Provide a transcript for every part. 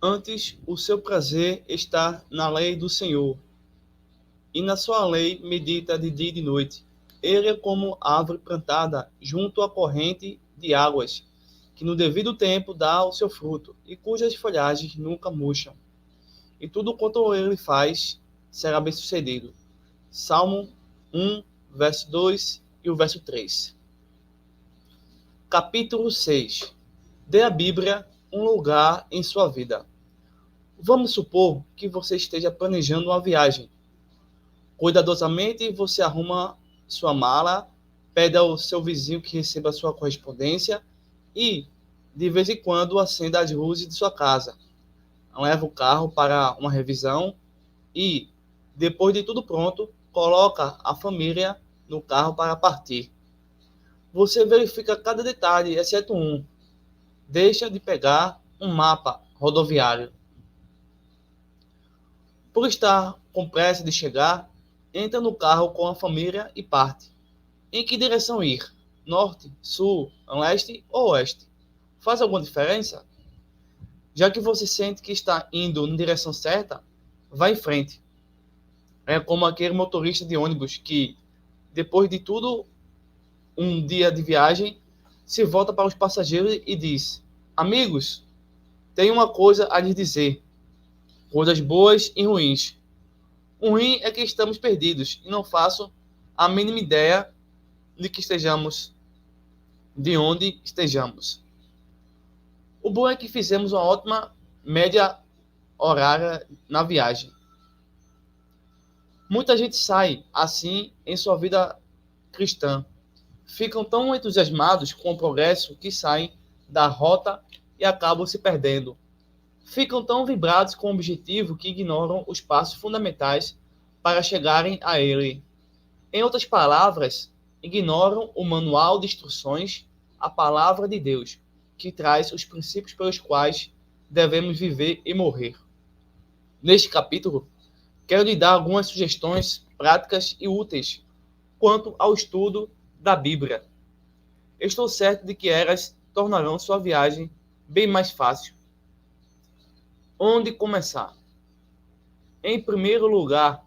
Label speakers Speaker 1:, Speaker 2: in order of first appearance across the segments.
Speaker 1: Antes, o seu prazer está na lei do Senhor, e na sua lei medita de dia e de noite. Ele é como árvore plantada junto à corrente de águas, que no devido tempo dá o seu fruto, e cujas folhagens nunca murcham. E tudo quanto ele faz será bem-sucedido. Salmo 1, verso 2 e o verso 3. Capítulo 6. Dê à Bíblia um lugar em sua vida. Vamos supor que você esteja planejando uma viagem. Cuidadosamente, você arruma sua mala, pede ao seu vizinho que receba sua correspondência e, de vez em quando, acenda as luzes de sua casa. Leva o carro para uma revisão e, depois de tudo pronto, coloca a família no carro para partir. Você verifica cada detalhe, exceto um. Deixa de pegar um mapa rodoviário. Por estar com pressa de chegar, entra no carro com a família e parte. Em que direção ir? Norte, sul, leste ou oeste? Faz alguma diferença? Já que você sente que está indo na direção certa, vá em frente. É como aquele motorista de ônibus que, depois de tudo um dia de viagem, se volta para os passageiros e diz: Amigos, tenho uma coisa a lhes dizer, coisas boas e ruins. O ruim é que estamos perdidos e não faço a mínima ideia de onde estejamos. O bom é que fizemos uma ótima média horária na viagem. Muita gente sai assim em sua vida cristã. Ficam tão entusiasmados com o progresso que saem da rota e acabam se perdendo. Ficam tão vibrados com o objetivo que ignoram os passos fundamentais para chegarem a ele. Em outras palavras, ignoram o manual de instruções, a palavra de Deus, que traz os princípios pelos quais devemos viver e morrer. Neste capítulo, quero lhe dar algumas sugestões práticas e úteis quanto ao estudo da Bíblia. Estou certo de que elas tornarão sua viagem bem mais fácil. Onde começar? Em primeiro lugar,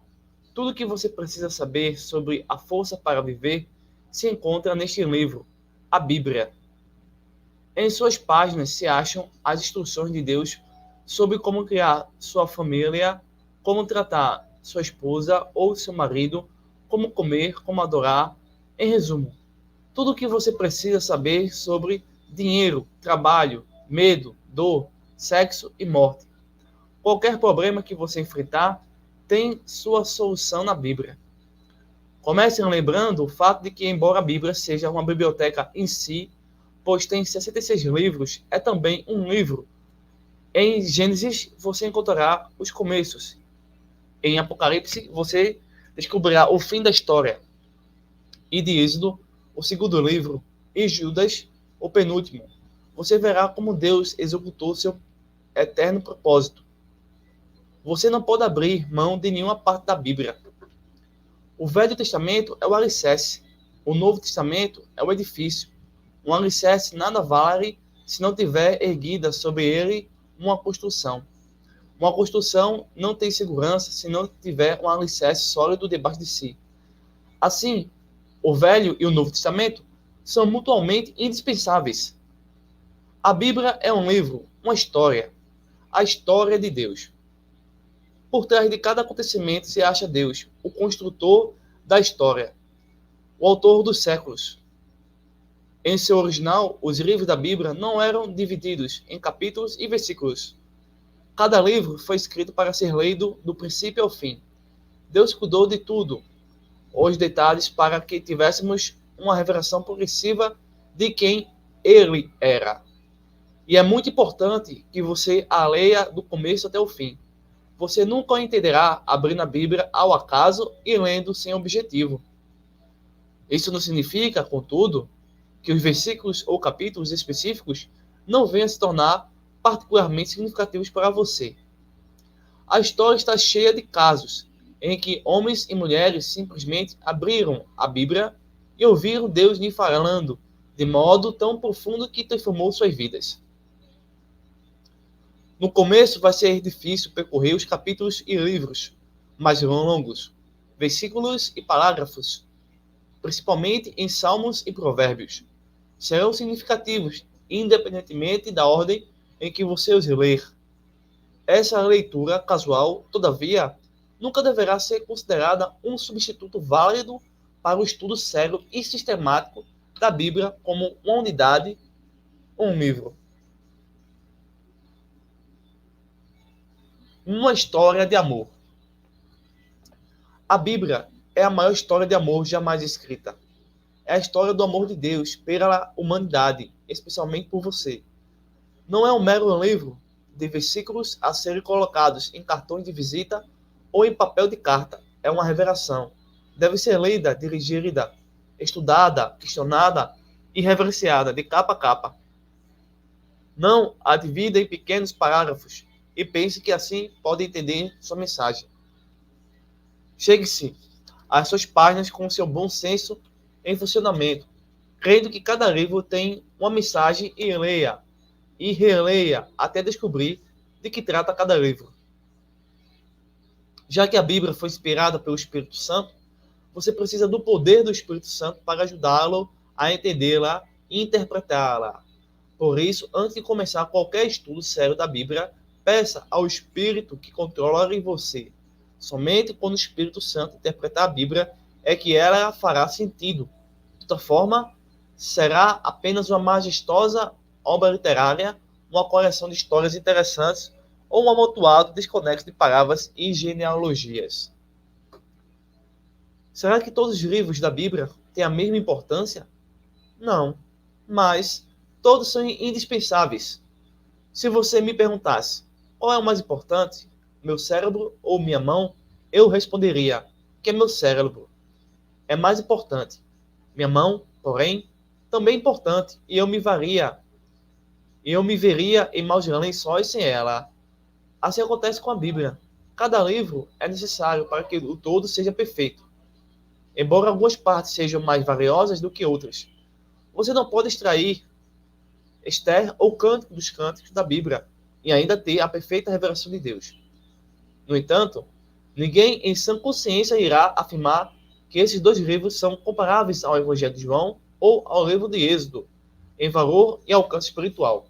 Speaker 1: tudo o que você precisa saber sobre a força para viver se encontra neste livro, a Bíblia. Em suas páginas se acham as instruções de Deus sobre como criar sua família, como tratar sua esposa ou seu marido, como comer, como adorar. Em resumo, tudo o que você precisa saber sobre dinheiro, trabalho, medo, dor, sexo e morte. Qualquer problema que você enfrentar tem sua solução na Bíblia. Comecem lembrando o fato de que, embora a Bíblia seja uma biblioteca em si, pois tem 66 livros, é também um livro. Em Gênesis, você encontrará os começos. Em Apocalipse, você descobrirá o fim da história. E de Êxodo, o segundo livro, e Judas, o penúltimo. Você verá como Deus executou seu eterno propósito. Você não pode abrir mão de nenhuma parte da Bíblia. O Velho Testamento é o alicerce. O Novo Testamento é o edifício. Um alicerce nada vale se não tiver erguida sobre ele uma construção. Uma construção não tem segurança se não tiver um alicerce sólido debaixo de si. Assim, o Velho e o Novo Testamento são mutuamente indispensáveis. A Bíblia é um livro, uma história, a história de Deus. Por trás de cada acontecimento se acha Deus, o construtor da história, o autor dos séculos. Em seu original, os livros da Bíblia não eram divididos em capítulos e versículos. Cada livro foi escrito para ser lido do princípio ao fim. Deus cuidou de tudo, os detalhes, para que tivéssemos uma revelação progressiva de quem Ele era. E é muito importante que você a leia do começo até o fim. Você nunca o entenderá abrindo a Bíblia ao acaso e lendo sem objetivo. Isso não significa, contudo, que os versículos ou capítulos específicos não venham a se tornar particularmente significativos para você. A história está cheia de casos em que homens e mulheres simplesmente abriram a Bíblia e ouviram Deus lhe falando de modo tão profundo que transformou suas vidas. No começo vai ser difícil percorrer os capítulos e livros mais longos, versículos e parágrafos, principalmente em Salmos e Provérbios. Serão significativos, independentemente da ordem em que você os ler. Essa leitura casual, todavia, nunca deverá ser considerada um substituto válido para o estudo sério e sistemático da Bíblia como uma unidade ou um livro. Uma história de amor. A Bíblia é a maior história de amor jamais escrita. É a história do amor de Deus pela humanidade, especialmente por você. Não é um mero livro de versículos a serem colocados em cartões de visita ou em papel de carta. É uma revelação. Deve ser lida, dirigida, estudada, questionada e reverenciada de capa a capa. Não a divida em pequenos parágrafos e pense que assim pode entender sua mensagem. Chegue-se às suas páginas com seu bom senso em funcionamento, crendo que cada livro tem uma mensagem e leia e releia até descobrir de que trata cada livro. Já que a Bíblia foi inspirada pelo Espírito Santo, você precisa do poder do Espírito Santo para ajudá-lo a entendê-la e interpretá-la. Por isso, antes de começar qualquer estudo sério da Bíblia, peça ao Espírito que controla em você. Somente quando o Espírito Santo interpretar a Bíblia é que ela fará sentido. De outra forma, será apenas uma majestosa obra literária, uma coleção de histórias interessantes ou um amontoado desconexo de palavras e genealogias. Será que todos os livros da Bíblia têm a mesma importância? Não, mas todos são indispensáveis. Se você me perguntasse qual é o mais importante, meu cérebro ou minha mão, eu responderia que é meu cérebro. É mais importante. Minha mão, porém, também é importante e eu me veria em maus lençóis sem ela. Assim acontece com a Bíblia. Cada livro é necessário para que o todo seja perfeito, embora algumas partes sejam mais valiosas do que outras. Você não pode extrair Esther ou Cântico dos Cânticos da Bíblia e ainda ter a perfeita revelação de Deus. No entanto, ninguém em sã consciência irá afirmar que esses dois livros são comparáveis ao Evangelho de João ou ao livro de Êxodo, em valor e alcance espiritual.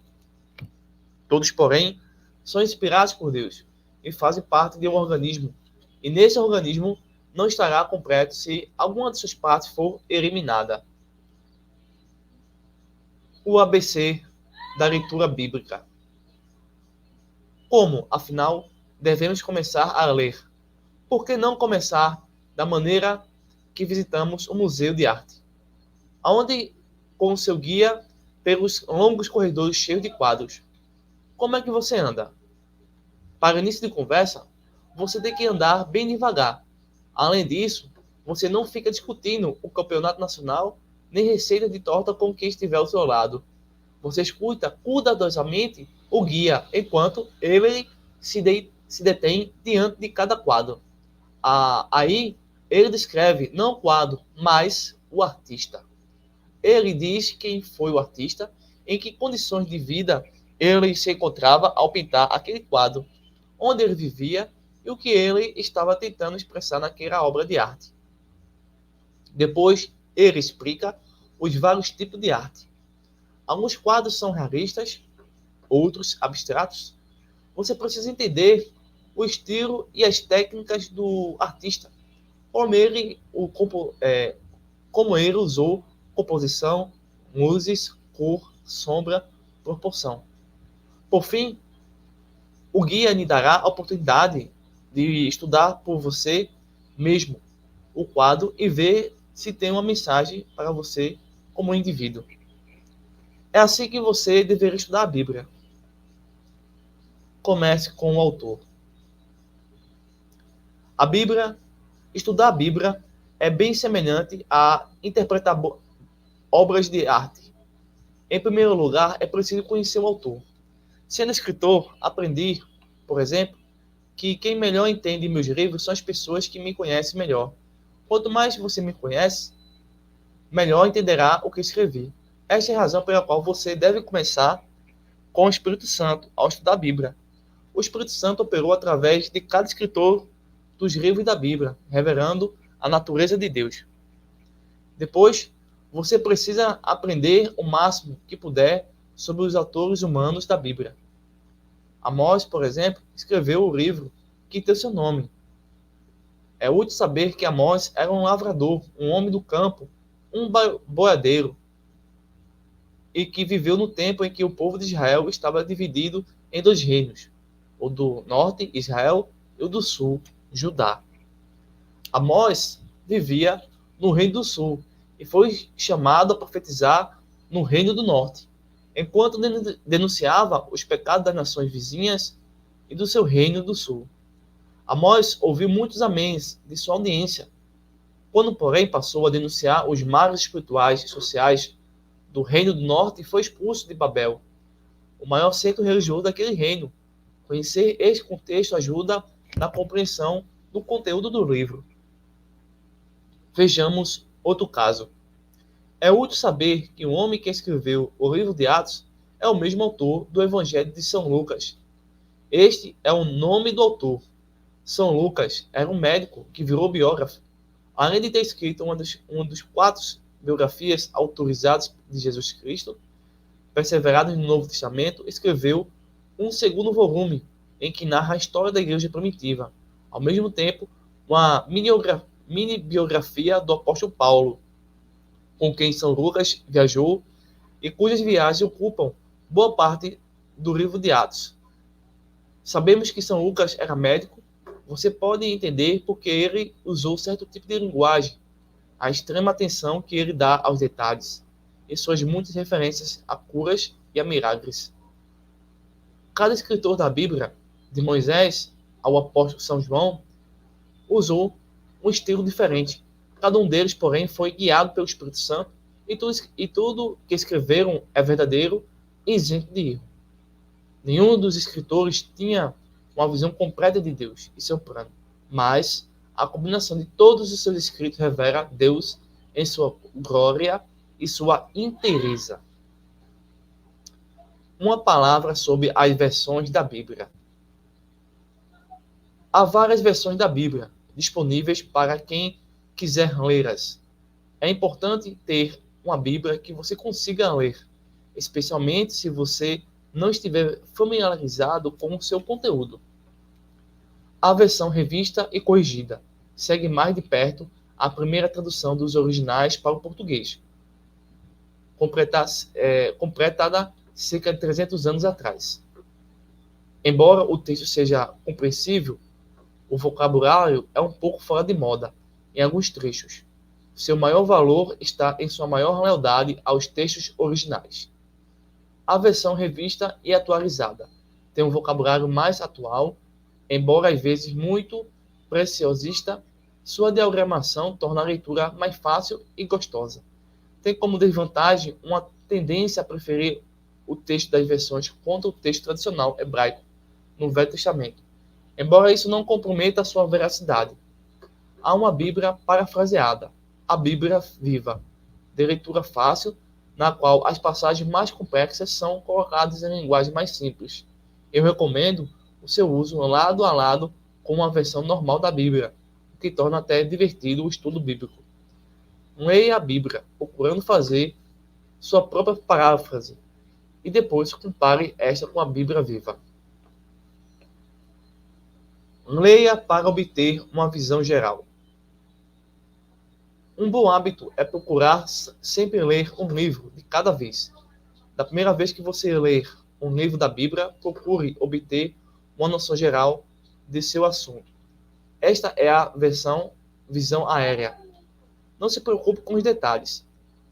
Speaker 1: Todos, porém, são inspirados por Deus e fazem parte de um organismo, e nesse organismo não estará completo se alguma de suas partes for eliminada. O ABC da leitura bíblica. Como, afinal, devemos começar a ler? Por que não começar da maneira que visitamos o Museu de Arte, onde, com o seu guia, pelos longos corredores cheios de quadros? Como é que você anda? Para início de conversa, você tem que andar bem devagar. Além disso, você não fica discutindo o campeonato nacional nem receita de torta com quem estiver ao seu lado. Você escuta cuidadosamente o guia enquanto ele se detém diante de cada quadro. Aí ele descreve não o quadro, mas o artista. Ele diz quem foi o artista, em que condições de vida ele se encontrava ao pintar aquele quadro, onde ele vivia e o que ele estava tentando expressar naquela obra de arte. Depois, ele explica os vários tipos de arte. Alguns quadros são realistas, outros abstratos. Você precisa entender o estilo e as técnicas do artista, como ele usou composição, luzes, cor, sombra, proporção. Por fim, o guia lhe dará a oportunidade de estudar por você mesmo o quadro e ver se tem uma mensagem para você como indivíduo. É assim que você deveria estudar a Bíblia. Comece com o autor. Estudar a Bíblia é bem semelhante a interpretar obras de arte. Em primeiro lugar, é preciso conhecer o autor. Sendo escritor, aprendi, por exemplo, que quem melhor entende meus livros são as pessoas que me conhecem melhor. Quanto mais você me conhece, melhor entenderá o que escrevi. Esta é a razão pela qual você deve começar com o Espírito Santo ao estudar a Bíblia. O Espírito Santo operou através de cada escritor dos livros da Bíblia, revelando a natureza de Deus. Depois, você precisa aprender o máximo que puder sobre os autores humanos da Bíblia. Amós, por exemplo, escreveu o livro que tem seu nome. É útil saber que Amós era um lavrador, um homem do campo, um boiadeiro, e que viveu no tempo em que o povo de Israel estava dividido em dois reinos, o do norte, Israel, e o do sul, Judá. Amós vivia no reino do sul e foi chamado a profetizar no reino do norte, enquanto denunciava os pecados das nações vizinhas e do seu reino do sul. Amós ouviu muitos améns de sua audiência. Quando, porém, passou a denunciar os males espirituais e sociais do reino do norte, foi expulso de Babel, o maior centro religioso daquele reino. Conhecer este contexto ajuda na compreensão do conteúdo do livro. Vejamos outro caso. É útil saber que o homem que escreveu o livro de Atos é o mesmo autor do Evangelho de São Lucas. Este é o nome do autor. São Lucas era um médico que virou biógrafo. Além de ter escrito uma dos 4 biografias autorizadas de Jesus Cristo, perseveradas no Novo Testamento, escreveu um segundo volume em que narra a história da igreja primitiva. Ao mesmo tempo, uma mini biografia do apóstolo Paulo, com quem São Lucas viajou e cujas viagens ocupam boa parte do livro de Atos. Sabemos que São Lucas era médico. Você pode entender porque ele usou certo tipo de linguagem, a extrema atenção que ele dá aos detalhes, e suas muitas referências a curas e a milagres. Cada escritor da Bíblia, de Moisés ao apóstolo São João, usou um estilo diferente. Cada um deles, porém, foi guiado pelo Espírito Santo, e tudo que escreveram é verdadeiro e isento de erro. Nenhum dos escritores tinha uma visão completa de Deus e seu plano, mas a combinação de todos os seus escritos revela Deus em sua glória e sua inteireza. Uma palavra sobre as versões da Bíblia. Há várias versões da Bíblia disponíveis para quem quiser lê-las. É importante ter uma Bíblia que você consiga ler, especialmente se você não estiver familiarizado com o seu conteúdo. A versão revista e corrigida segue mais de perto a primeira tradução dos originais para o português, completada cerca de 300 anos atrás. Embora o texto seja compreensível, o vocabulário é um pouco fora de moda em alguns trechos. Seu maior valor está em sua maior lealdade aos textos originais. A versão revista e atualizada tem um vocabulário mais atual, embora às vezes muito preciosista. Sua diagramação torna a leitura mais fácil e gostosa. Tem como desvantagem uma tendência a preferir o texto das versões contra o texto tradicional hebraico no Velho Testamento, embora isso não comprometa a sua veracidade. Há uma Bíblia parafraseada, a Bíblia Viva, de leitura fácil, na qual as passagens mais complexas são colocadas em linguagem mais simples. Eu recomendo o seu uso lado a lado com uma versão normal da Bíblia, o que torna até divertido o estudo bíblico. Leia a Bíblia, procurando fazer sua própria paráfrase, e depois compare esta com a Bíblia Viva. Leia para obter uma visão geral. Um bom hábito é procurar sempre ler um livro de cada vez. Da primeira vez que você ler um livro da Bíblia, procure obter uma noção geral de seu assunto. Esta é a visão aérea. Não se preocupe com os detalhes.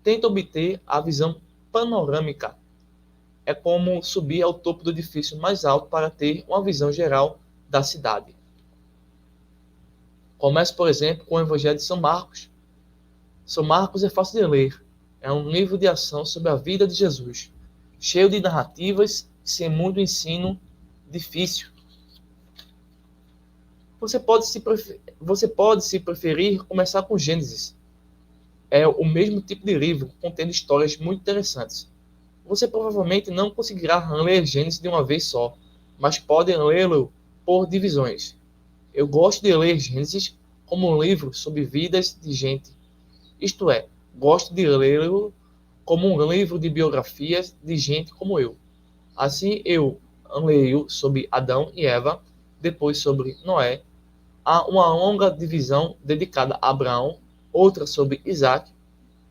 Speaker 1: Tente obter a visão panorâmica. É como subir ao topo do edifício mais alto para ter uma visão geral da cidade. Comece, por exemplo, com o Evangelho de São Marcos. São Marcos é fácil de ler. É um livro de ação sobre a vida de Jesus, cheio de narrativas, sem muito ensino difícil. Você pode se preferir começar com Gênesis. É o mesmo tipo de livro, contendo histórias muito interessantes. Você provavelmente não conseguirá ler Gênesis de uma vez só, mas podem lê-lo por divisões. Eu gosto de ler Gênesis como um livro sobre vidas de gente, isto é, gosto de lê-lo como um livro de biografias de gente como eu. Assim, eu leio sobre Adão e Eva, depois sobre Noé. Há uma longa divisão dedicada a Abraão, outra sobre Isaac.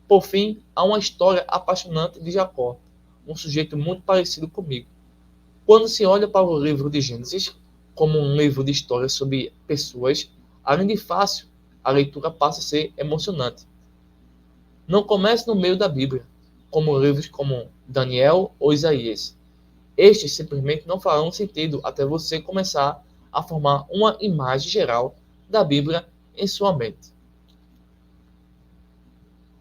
Speaker 1: Por fim, há uma história apaixonante de Jacó, um sujeito muito parecido comigo. Quando se olha para o livro de Gênesis como um livro de histórias sobre pessoas, além de fácil, a leitura passa a ser emocionante. Não comece no meio da Bíblia, como livros como Daniel ou Isaías. Estes simplesmente não farão sentido até você começar a formar uma imagem geral da Bíblia em sua mente.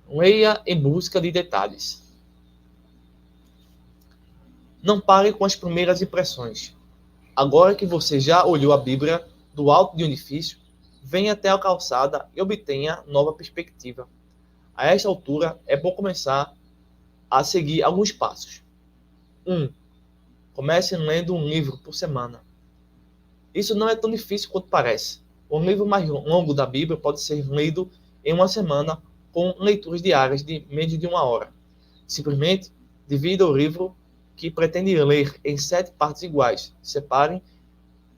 Speaker 1: Leia em busca de detalhes. Não pare com as primeiras impressões. Agora que você já olhou a Bíblia do alto de um edifício, venha até a calçada e obtenha nova perspectiva. A esta altura, é bom começar a seguir alguns passos. 1. Comece lendo um livro por semana. Isso não é tão difícil quanto parece. O livro mais longo da Bíblia pode ser lido em uma semana com leituras diárias de menos de 1 hora. Simplesmente divida o livro que pretende ler em 7 partes iguais. Separe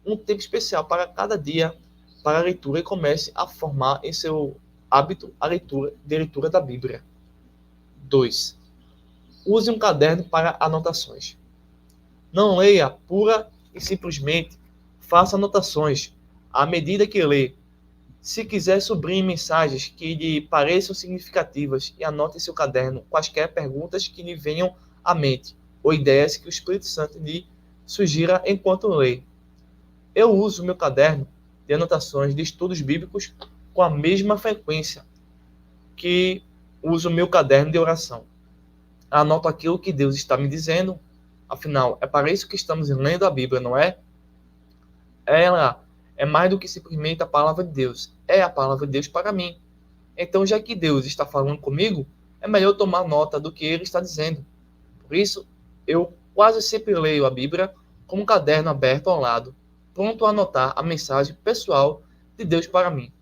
Speaker 1: um tempo especial para cada dia para a leitura e comece a formar em seu hábito a leitura da Bíblia. 2. Use um caderno para anotações. Não leia pura e simplesmente, faça anotações à medida que lê. Se quiser, sublinhe mensagens que lhe pareçam significativas e anote em seu caderno quaisquer perguntas que lhe venham à mente ou ideias que o Espírito Santo lhe sugira enquanto lê. Eu uso meu caderno de anotações de estudos bíblicos com a mesma frequência que uso meu caderno de oração. Anoto aquilo que Deus está me dizendo. Afinal, é para isso que estamos lendo a Bíblia, não é? Ela é mais do que simplesmente a palavra de Deus. É a palavra de Deus para mim. Então, já que Deus está falando comigo, é melhor tomar nota do que Ele está dizendo. Por isso, eu quase sempre leio a Bíblia com um caderno aberto ao lado, pronto a anotar a mensagem pessoal de Deus para mim.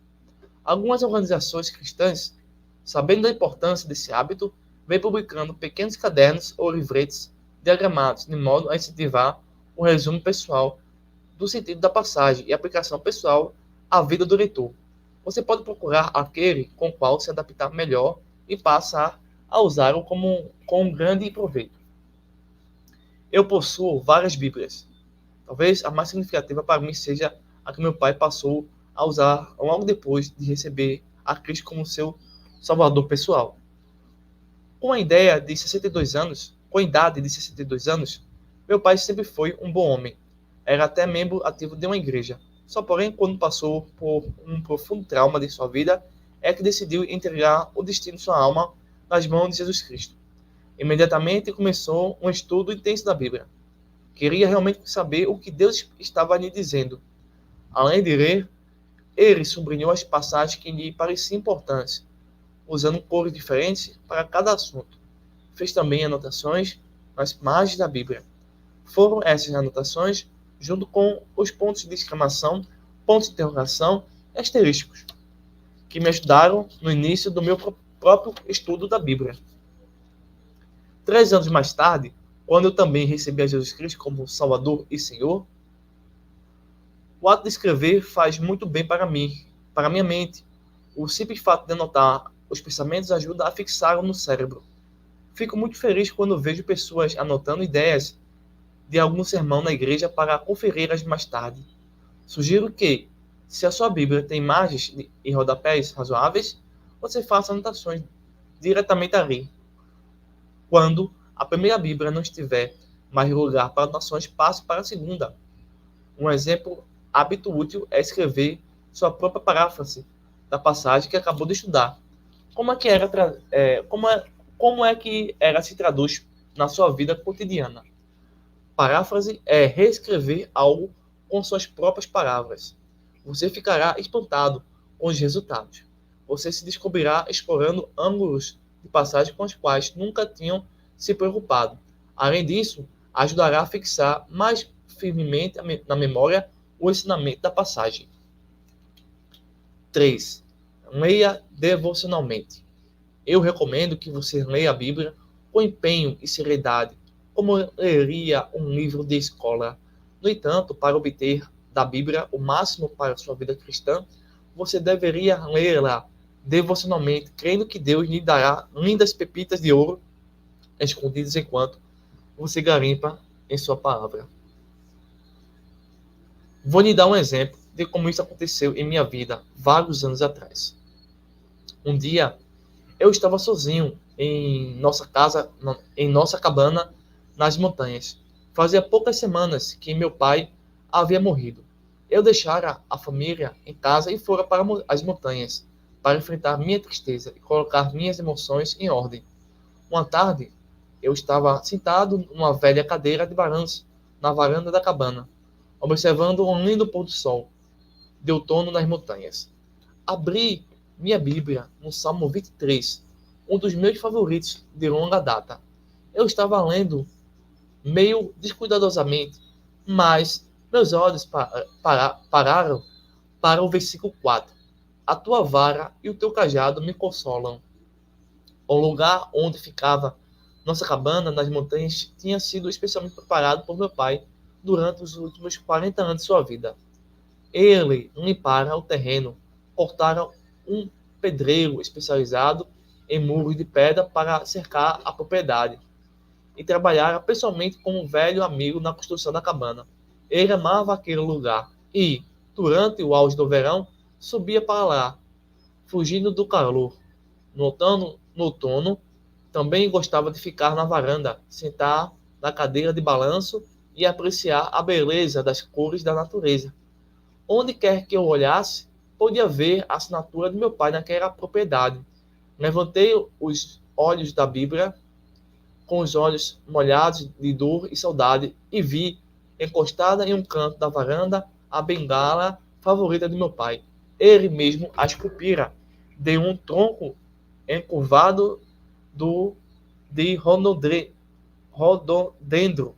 Speaker 1: Algumas organizações cristãs, sabendo da importância desse hábito, vêm publicando pequenos cadernos ou livretes diagramados, de modo a incentivar o resumo pessoal do sentido da passagem e aplicação pessoal à vida do leitor. Você pode procurar aquele com o qual se adaptar melhor e passar a usá-lo com um grande proveito. Eu possuo várias Bíblias. Talvez a mais significativa para mim seja a que meu pai passou a usar logo depois de receber a Cristo como seu salvador pessoal. Com a idade de 62 anos, meu pai sempre foi um bom homem. Era até membro ativo de uma igreja. Só porém, quando passou por um profundo trauma de sua vida, é que decidiu entregar o destino de sua alma nas mãos de Jesus Cristo. Imediatamente começou um estudo intenso da Bíblia. Queria realmente saber o que Deus estava lhe dizendo. Além de ler, ele sublinhou as passagens que lhe pareciam importantes, usando cores diferentes para cada assunto. Fez também anotações nas margens da Bíblia. Foram essas anotações, junto com os pontos de exclamação, pontos de interrogação e asterísticos, que me ajudaram no início do meu próprio estudo da Bíblia. 3 anos mais tarde, quando eu também recebi a Jesus Cristo como Salvador e Senhor, o ato de escrever faz muito bem para mim, para minha mente. O simples fato de anotar os pensamentos ajuda a fixá-los no cérebro. Fico muito feliz quando vejo pessoas anotando ideias de algum sermão na igreja para conferi-las mais tarde. Sugiro que, se a sua Bíblia tem margens e rodapés razoáveis, você faça anotações diretamente ali. Quando a primeira Bíblia não estiver mais lugar para anotações, passe para a segunda. Um exemplo hábito útil é escrever sua própria paráfrase da passagem que acabou de estudar. Como é que ela se traduz na sua vida cotidiana? Paráfrase é reescrever algo com suas próprias palavras. Você ficará espantado com os resultados. Você se descobrirá explorando ângulos de passagem com os quais nunca tinham se preocupado. Além disso, ajudará a fixar mais firmemente na memória o ensinamento da passagem. 3. Leia devocionalmente. Eu recomendo que você leia a Bíblia com empenho e seriedade, como leria um livro de escola. No entanto, para obter da Bíblia o máximo para a sua vida cristã, você deveria lê-la devocionalmente, crendo que Deus lhe dará lindas pepitas de ouro escondidas enquanto você garimpa em sua palavra. Vou lhe dar um exemplo de como isso aconteceu em minha vida vários anos atrás. Um dia, eu estava sozinho em nossa casa, em nossa cabana nas montanhas. Fazia poucas semanas que meu pai havia morrido. Eu deixara a família em casa e fora para as montanhas para enfrentar minha tristeza e colocar minhas emoções em ordem. Uma tarde, eu estava sentado numa velha cadeira de balanço na varanda da cabana, observando um lindo pôr do sol de outono nas montanhas. Abri minha Bíblia no Salmo 23, um dos meus favoritos de longa data. Eu estava lendo meio descuidadosamente, mas meus olhos pararam para o versículo 4. A tua vara e o teu cajado me consolam. O lugar onde ficava nossa cabana nas montanhas tinha sido especialmente preparado por meu pai durante os últimos 40 anos de sua vida. Ele limpara o terreno, cortara um pedreiro especializado em muros de pedra para cercar a propriedade e trabalhara pessoalmente como um velho amigo na construção da cabana. Ele amava aquele lugar e, durante o auge do verão, subia para lá, fugindo do calor. No outono, também gostava de ficar na varanda, sentar na cadeira de balanço e apreciar a beleza das cores da natureza. Onde quer que eu olhasse, podia ver a assinatura de meu pai naquela propriedade. Levantei os olhos da Bíblia, com os olhos molhados de dor e saudade, e vi, encostada em um canto da varanda, a bengala favorita de meu pai. Ele mesmo a esculpira de um tronco encurvado de rododendro.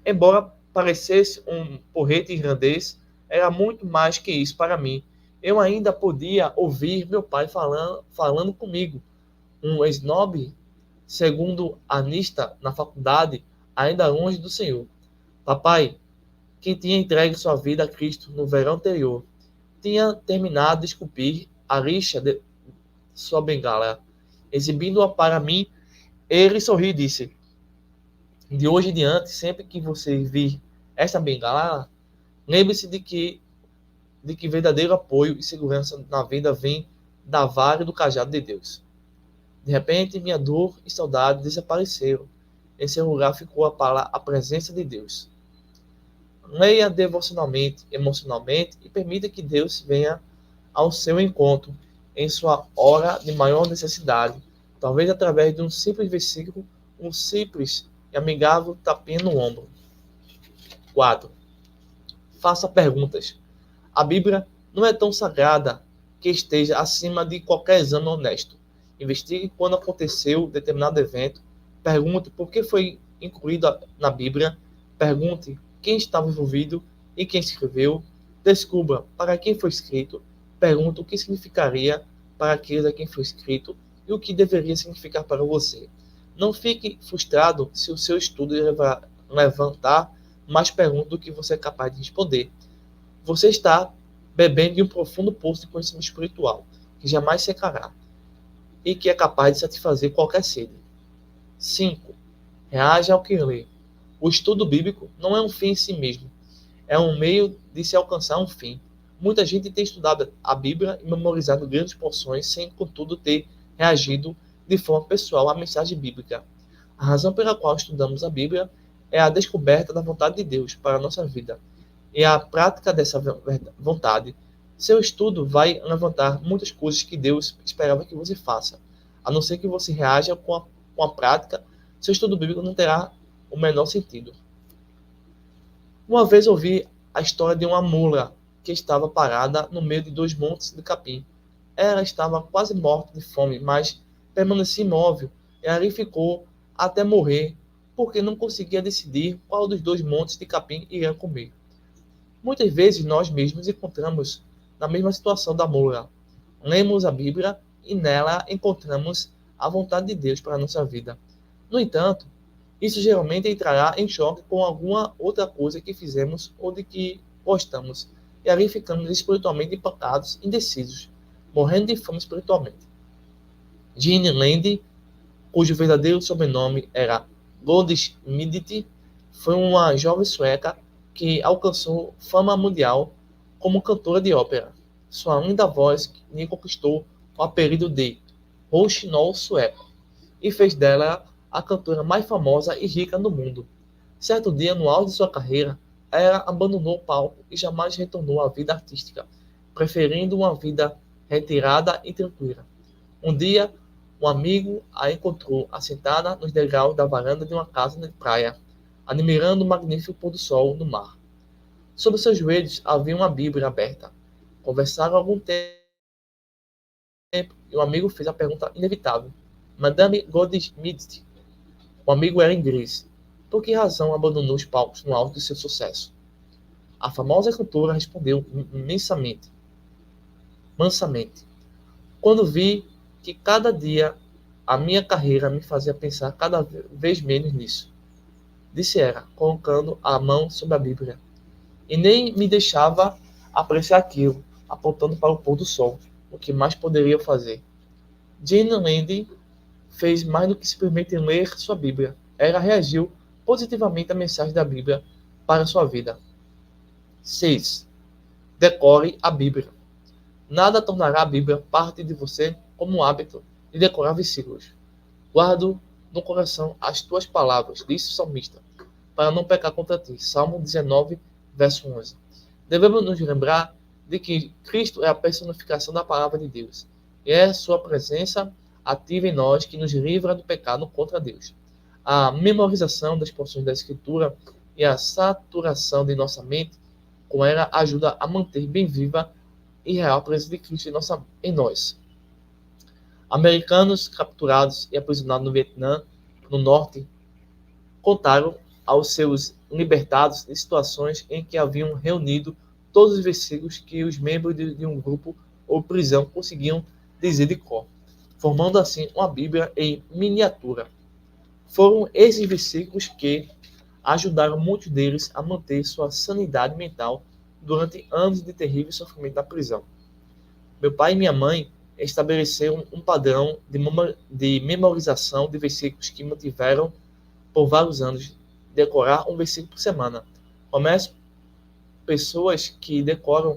Speaker 1: Embora parecesse um porrete irlandês, era muito mais que isso para mim. Eu ainda podia ouvir meu pai falando comigo. Um snob, segundo anista na faculdade, ainda longe do Senhor. Papai, que tinha entregue sua vida a Cristo no verão anterior, tinha terminado de esculpir a lixa de sua bengala. Exibindo-a para mim, ele sorriu e disse: de hoje em diante, sempre que você vir esta bengala, lembre-se de que verdadeiro apoio e segurança na vida vem da vara e do cajado de Deus. De repente, minha dor e saudade desapareceram. Em seu lugar ficou a presença de Deus. Leia devocionalmente, emocionalmente e permita que Deus venha ao seu encontro em sua hora de maior necessidade, talvez através de um simples versículo, um simples e amigável tapinha no ombro. 4. Faça perguntas. A Bíblia não é tão sagrada que esteja acima de qualquer exame honesto. Investigue quando aconteceu determinado evento. Pergunte por que foi incluído na Bíblia. Pergunte quem estava envolvido e quem escreveu. Descubra para quem foi escrito. Pergunte o que significaria para aqueles a quem foi escrito e o que deveria significar para você. Não fique frustrado se o seu estudo levantar mais perguntas do que você é capaz de responder. Você está bebendo de um profundo poço de conhecimento espiritual, que jamais secará e que é capaz de satisfazer qualquer sede. 5. Reaja ao que lê. O estudo bíblico não é um fim em si mesmo, é um meio de se alcançar um fim. Muita gente tem estudado a Bíblia e memorizado grandes porções sem, contudo, ter reagido de forma pessoal à mensagem bíblica. A razão pela qual estudamos a Bíblia é a descoberta da vontade de Deus para a nossa vida e a prática dessa vontade. Seu estudo vai levantar muitas coisas que Deus esperava que você faça. A não ser que você reaja com a prática, seu estudo bíblico não terá o menor sentido. Uma vez ouvi a história de uma mula que estava parada no meio de 2 montes de capim. Ela estava quase morta de fome, mas permanecia imóvel e ali ficou até morrer porque não conseguia decidir qual dos dois montes de capim iria comer. Muitas vezes nós mesmos encontramos na mesma situação da Moura. Lemos a Bíblia e nela encontramos a vontade de Deus para a nossa vida. No entanto, isso geralmente entrará em choque com alguma outra coisa que fizemos ou de que gostamos, e ali ficamos espiritualmente empacados, indecisos, morrendo de fome espiritualmente. Jean Land, cujo verdadeiro sobrenome era Goldschmidt, foi uma jovem sueca que alcançou fama mundial como cantora de ópera. Sua linda voz lhe conquistou o apelido de Rouxinol sueco e fez dela a cantora mais famosa e rica do mundo. Certo dia, no auge de sua carreira, ela abandonou o palco e jamais retornou à vida artística, preferindo uma vida retirada e tranquila. Um dia, um amigo a encontrou assentada nos degraus da varanda de uma casa de praia, admirando o magnífico pôr do sol no mar. Sob seus joelhos havia uma Bíblia aberta. Conversaram algum tempo e o amigo fez a pergunta inevitável. Madame Goldschmidt, o amigo era inglês. Por que razão abandonou os palcos no auge de seu sucesso? A famosa cantora respondeu mansamente. Quando vi que cada dia a minha carreira me fazia pensar cada vez menos nisso, disse ela, colocando a mão sobre a Bíblia. E nem me deixava apreciar aquilo, apontando para o pôr do sol, o que mais poderia fazer. Jane Land fez mais do que simplesmente ler sua Bíblia. Ela reagiu positivamente à mensagem da Bíblia para sua vida. 6. Decore a Bíblia. Nada tornará a Bíblia parte de você como um hábito de decorar versículos. Guardo no coração as tuas palavras, disse o salmista, para não pecar contra ti. Salmo 19, verso 11. Devemos nos lembrar de que Cristo é a personificação da palavra de Deus, e é sua presença ativa em nós que nos livra do pecado contra Deus. A memorização das porções da Escritura e a saturação de nossa mente com ela ajuda a manter bem viva e real a presença de Cristo em nós. Americanos capturados e aprisionados no Vietnã, no norte, contaram aos seus libertados de situações em que haviam reunido todos os versículos que os membros de um grupo ou prisão conseguiam dizer de cor, formando assim uma Bíblia em miniatura. Foram esses versículos que ajudaram muitos deles a manter sua sanidade mental durante anos de terrível sofrimento na prisão. Meu pai e minha mãe estabeleceram um padrão de memorização de versículos que mantiveram por vários anos, decorar um versículo por semana. Começo pessoas que decoram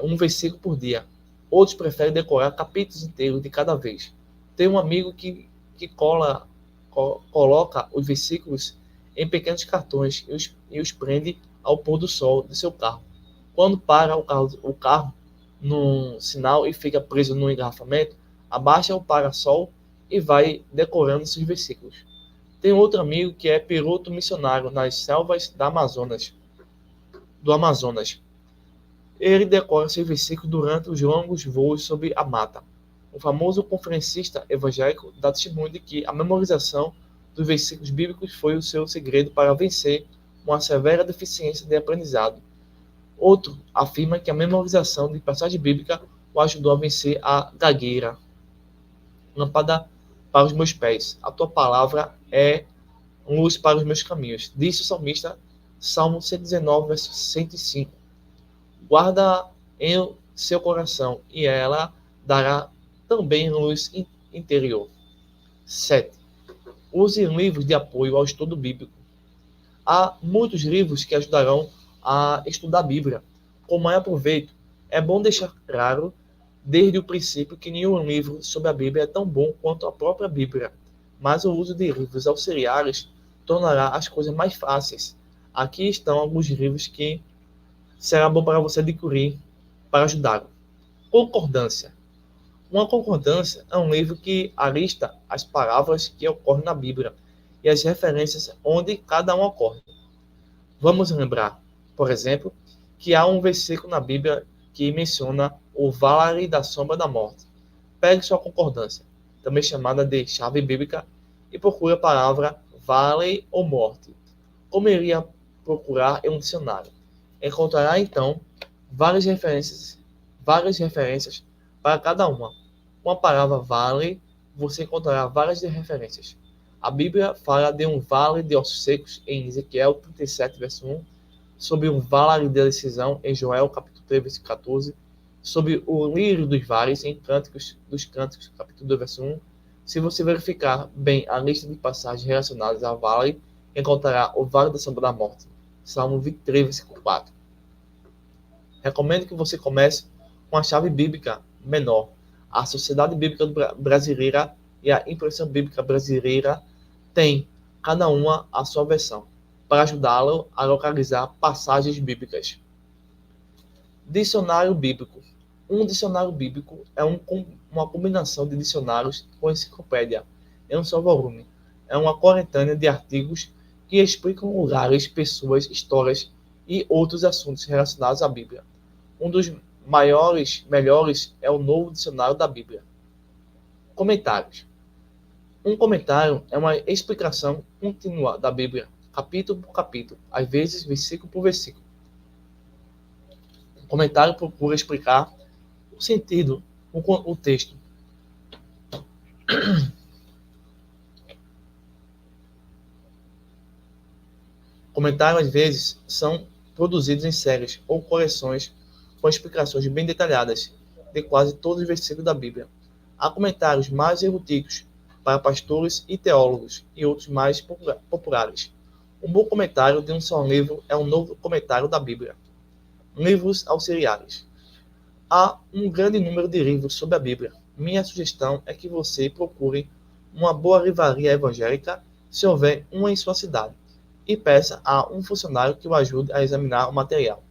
Speaker 1: um versículo por dia. Outros preferem decorar capítulos inteiros de cada vez. Tem um amigo que coloca os versículos em pequenos cartões e os prende ao pôr do sol de seu carro. Quando para o carro num sinal e fica preso no engarrafamento, abaixa o para-sol e vai decorando esses versículos. Tem outro amigo que é piloto missionário nas selvas do Amazonas. Ele decora seus versículos durante os longos voos sobre a mata. O famoso conferencista evangélico dá testemunho de que a memorização dos versículos bíblicos foi o seu segredo para vencer uma severa deficiência de aprendizado. Outro afirma que a memorização de passagem bíblica o ajudou a vencer a gagueira. Lâmpada para os meus pés. A tua palavra é luz para os meus caminhos. Disse o salmista, Salmo 119, verso 105. Guarda em seu coração e ela dará também luz interior. 7. Use livros de apoio ao estudo bíblico. Há muitos livros que ajudarão a estudar a Bíblia. Com maior proveito, é bom deixar claro desde o princípio que nenhum livro sobre a Bíblia é tão bom quanto a própria Bíblia, mas o uso de livros auxiliares tornará as coisas mais fáceis. Aqui estão alguns livros que será bom para você adquirir para ajudar. Concordância. Uma concordância é um livro que alista as palavras que ocorrem na Bíblia e as referências onde cada um ocorre. Vamos lembrar, por exemplo, que há um versículo na Bíblia que menciona o vale da sombra da morte. Pegue sua concordância, também chamada de chave bíblica, e procure a palavra vale ou morte. Como iria procurar em um dicionário? Encontrará então várias referências para cada uma. Com a palavra vale, você encontrará várias referências. A Bíblia fala de um vale de ossos secos em Ezequiel 37, verso 1, sobre um vale de decisão em Joel capítulo 3, verso 14, sobre o lírio dos vales em Cânticos dos Cânticos, capítulo 2, verso 1. Se você verificar bem a lista de passagens relacionadas a vale, encontrará o vale da sombra da morte, Salmo 23, versículo 4. Recomendo que você comece com a chave bíblica menor. A Sociedade Bíblica Brasileira e a Impressão Bíblica Brasileira têm, cada uma, a sua versão, para ajudá-lo a localizar passagens bíblicas. Dicionário Bíblico. Um dicionário bíblico é uma combinação de dicionários com enciclopédia em um só volume. É uma coletânea de artigos que explicam lugares, pessoas, histórias e outros assuntos relacionados à Bíblia. Um dos melhores é o Novo Dicionário da Bíblia. Comentários. Um comentário é uma explicação contínua da Bíblia, capítulo por capítulo, às vezes versículo por versículo. O comentário procura explicar o sentido, o texto. Comentários, às vezes, são produzidos em séries ou coleções com explicações bem detalhadas de quase todos os versículos da Bíblia. Há comentários mais eruditos para pastores e teólogos e outros mais populares. Um bom comentário de um só livro é um novo comentário da Bíblia. Livros auxiliares. Há um grande número de livros sobre a Bíblia. Minha sugestão é que você procure uma boa livraria evangélica, se houver uma em sua cidade, e peça a um funcionário que o ajude a examinar o material.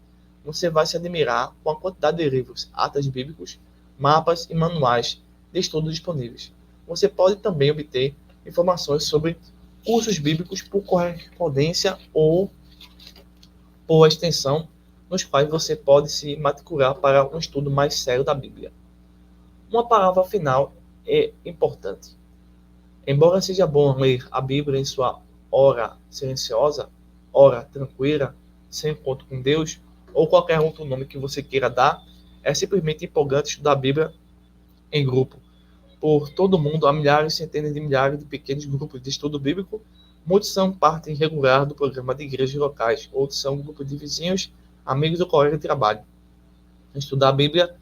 Speaker 1: Você vai se admirar com a quantidade de livros, atas bíblicos, mapas e manuais de estudo disponíveis. Você pode também obter informações sobre cursos bíblicos por correspondência ou por extensão, nos quais você pode se matricular para um estudo mais sério da Bíblia. Uma palavra final é importante. Embora seja bom ler a Bíblia em sua hora silenciosa, hora tranquila, sem encontro com Deus, ou qualquer outro nome que você queira dar, é simplesmente empolgante estudar a Bíblia em grupo. Por todo mundo, há milhares, centenas de milhares de pequenos grupos de estudo bíblico. Muitos são parte regular do programa de igrejas locais, outros são grupos de vizinhos, amigos ou colegas de trabalho. Estudar a Bíblia,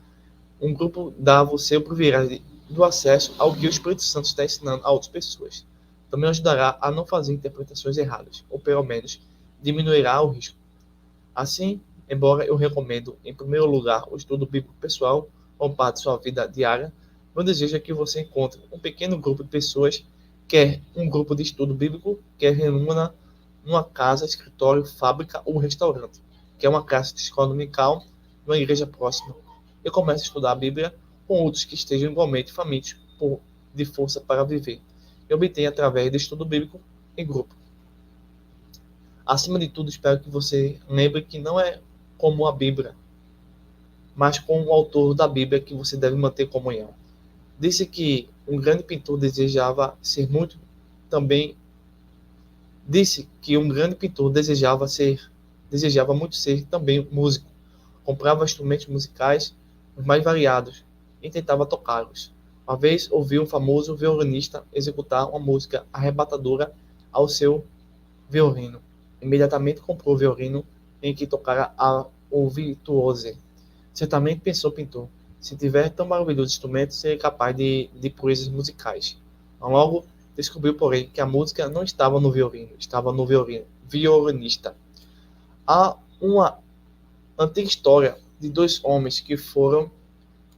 Speaker 1: um grupo dá a você o privilégio do acesso ao que o Espírito Santo está ensinando a outras pessoas. Também ajudará a não fazer interpretações erradas, ou pelo menos diminuirá o risco. Assim, embora eu recomendo, em primeiro lugar, o estudo bíblico pessoal como parte de sua vida diária, meu desejo é que você encontre um pequeno grupo de pessoas, quer um grupo de estudo bíblico, quer reúna numa casa, escritório, fábrica ou restaurante, quer uma classe de escola dominical, numa igreja próxima, e comece a estudar a Bíblia com outros que estejam igualmente famintos de força para viver, e obtenha através do estudo bíblico em grupo. Acima de tudo, espero que você lembre que não é como a Bíblia, mas com o autor da Bíblia que você deve manter comunhão. Disse que um grande pintor desejava muito ser também músico. Comprava instrumentos musicais os mais variados e tentava tocá-los. Uma vez ouviu um famoso violinista executar uma música arrebatadora ao seu violino. Imediatamente comprou o violino em que tocara o virtuose. Certamente pensou o pintor, se tiver tão maravilhoso instrumento, seria capaz de proezas musicais. Logo, descobriu, porém, que a música não estava no violino, estava no violinista. Há uma antiga história de dois homens que foram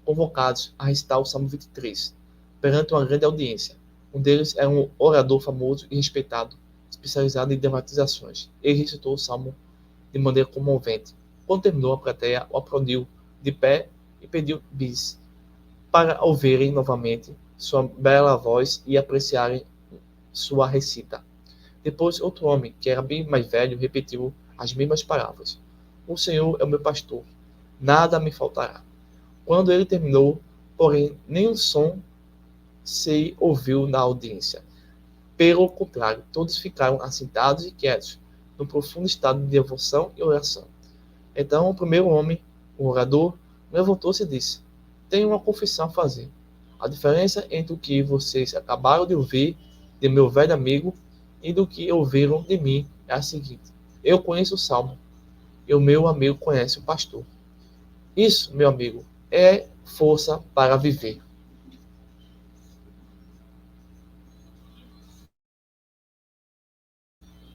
Speaker 1: convocados a recitar o Salmo 23, perante uma grande audiência. Um deles era um orador famoso e respeitado, especializado em dramatizações. Ele recitou o Salmo de maneira comovente. Quando terminou, a plateia o aplaudiu de pé e pediu bis, para ouvirem novamente sua bela voz e apreciarem sua recita. Depois, outro homem, que era bem mais velho, repetiu as mesmas palavras. O Senhor é o meu pastor, nada me faltará. Quando ele terminou, porém, nenhum som se ouviu na audiência. Pelo contrário, todos ficaram assentados e quietos, num profundo estado de devoção e oração. Então, o primeiro homem, o orador, levantou-se e disse: tenho uma confissão a fazer. A diferença entre o que vocês acabaram de ouvir de meu velho amigo e do que ouviram de mim é a seguinte: eu conheço o Salmo, e o meu amigo conhece o pastor. Isso, meu amigo, é força para viver.